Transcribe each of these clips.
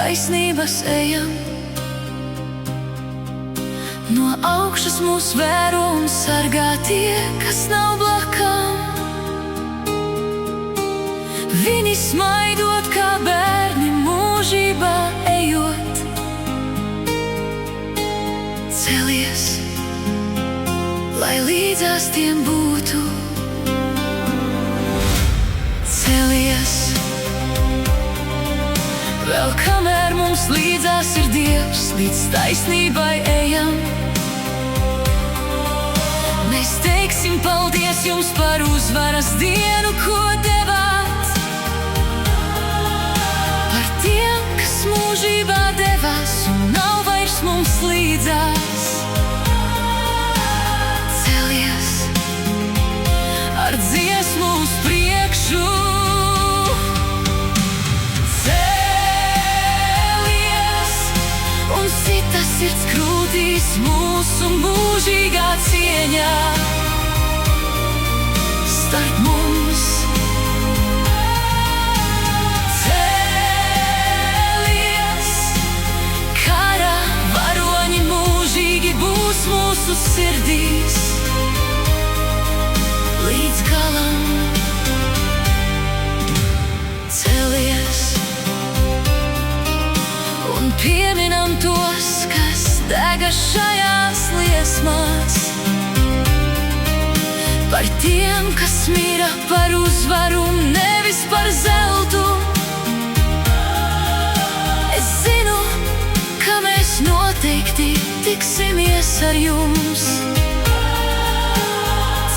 taisnības ejam. No augšas mūs vēro un sargā tie, kas nav blakām. Viņi smaidot kā bērni mūžībā ejot. Celies, lai līdzās tiem būtu. Celies, vēl kamēr mums līdzās ir Dievs, līdz taisnībai ejam. Mēs teiksim paldies jums par uzvaras dienu, ko devāt. Par tiem, kas mūžībā devās un nav vairs mums līdzās. Celies, ar dziesmu uz priekšu. Sirds krūtīs mūsu mūžīgā cieņā. Starp mums cēlies, kara varoņi mūžīgi būs mūsu sirdīs. Līdz galam cēlies un pieminam tos, kas dega šajās liesmās. Par tiem, kas mira par uzvaru, nevis par zeltu. Es zinu, ka mēs noteikti tiksimies ar jums.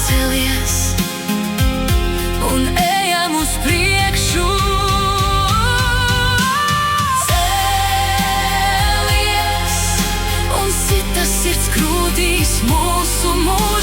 Celies un ejam uz priekšu. Sirds krūtīs mūsu mūžībā.